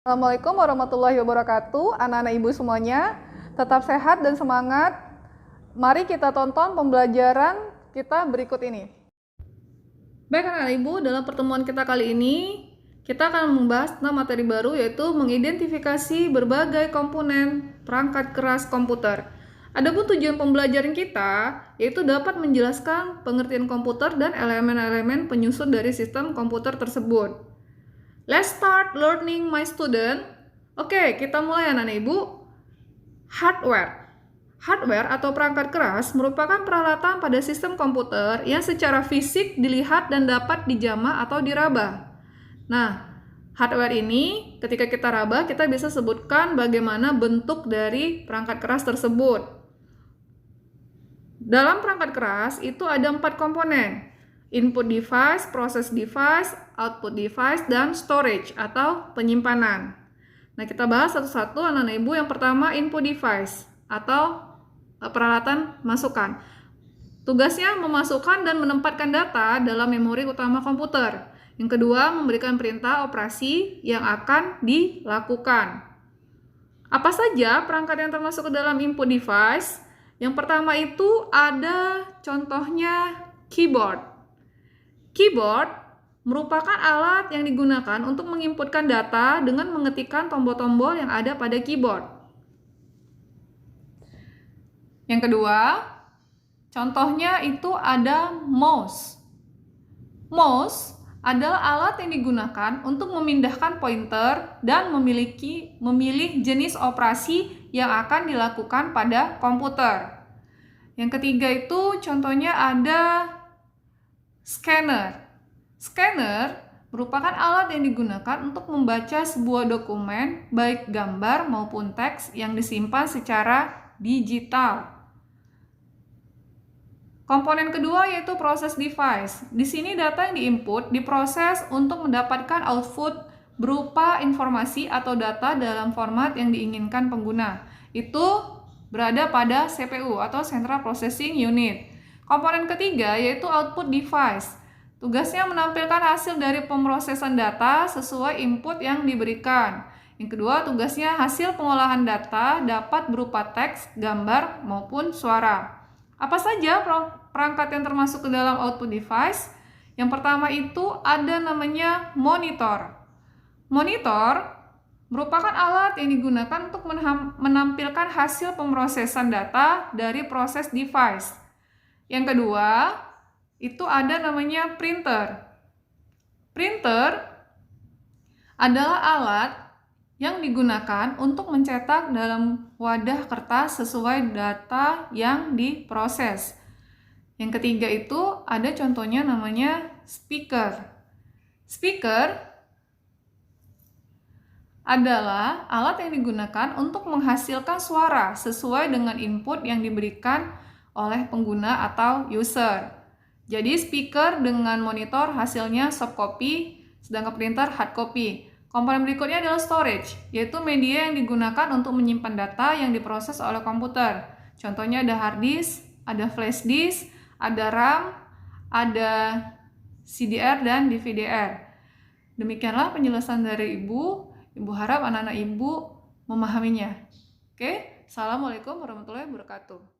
Assalamualaikum warahmatullahi wabarakatuh. Anak-anak ibu semuanya, tetap sehat dan semangat. Mari kita tonton pembelajaran kita berikut ini. Baik anak-anak ibu, dalam pertemuan kita kali ini, kita akan membahas tentang materi baru, yaitu mengidentifikasi berbagai komponen perangkat keras komputer. Adapun tujuan pembelajaran kita, yaitu dapat menjelaskan pengertian komputer dan elemen-elemen penyusun dari sistem komputer tersebut. Let's start learning, my student. Oke, kita mulai anak-anak ibu. Hardware. Hardware atau perangkat keras merupakan peralatan pada sistem komputer yang secara fisik dilihat dan dapat dijamah atau diraba. Nah, hardware ini ketika kita raba, kita bisa sebutkan bagaimana bentuk dari perangkat keras tersebut. Dalam perangkat keras itu ada 4 komponen. Input device, process device, output device, dan storage atau penyimpanan. Nah, kita bahas satu-satu anak-anak ibu. Yang pertama, input device atau peralatan masukan. Tugasnya memasukkan dan menempatkan data dalam memori utama komputer. Yang kedua, memberikan perintah operasi yang akan dilakukan. Apa saja perangkat yang termasuk ke dalam input device? Yang pertama itu ada contohnya keyboard. Keyboard merupakan alat yang digunakan untuk menginputkan data dengan mengetikkan tombol-tombol yang ada pada keyboard. Yang kedua, contohnya itu ada mouse. Mouse adalah alat yang digunakan untuk memindahkan pointer dan memilih jenis operasi yang akan dilakukan pada komputer. Yang ketiga itu contohnya ada scanner. Scanner merupakan alat yang digunakan untuk membaca sebuah dokumen, baik gambar maupun teks yang disimpan secara digital. Komponen kedua yaitu process device. Di sini data yang diinput diproses untuk mendapatkan output berupa informasi atau data dalam format yang diinginkan pengguna. Itu berada pada CPU atau Central Processing Unit. Komponen ketiga yaitu output device. Tugasnya menampilkan hasil dari pemrosesan data sesuai input yang diberikan. Yang kedua, tugasnya hasil pengolahan data dapat berupa teks, gambar, maupun suara. Apa saja perangkat yang termasuk ke dalam output device? Yang pertama itu ada namanya monitor. Monitor merupakan alat yang digunakan untuk menampilkan hasil pemrosesan data dari proses device. Yang kedua, itu ada namanya printer. Printer adalah alat yang digunakan untuk mencetak dalam wadah kertas sesuai data yang diproses. Yang ketiga itu ada contohnya namanya speaker. Speaker adalah alat yang digunakan untuk menghasilkan suara sesuai dengan input yang diberikan oleh pengguna atau user. Jadi speaker dengan monitor hasilnya soft copy, sedangkan printer hard copy. Komponen berikutnya adalah storage, yaitu media yang digunakan untuk menyimpan data yang diproses oleh komputer. Contohnya ada hard disk, ada flash disk, ada RAM, ada CDR dan DVDR. Demikianlah penjelasan dari Ibu. Ibu harap anak-anak ibu memahaminya. Oke, Assalamualaikum warahmatullahi wabarakatuh.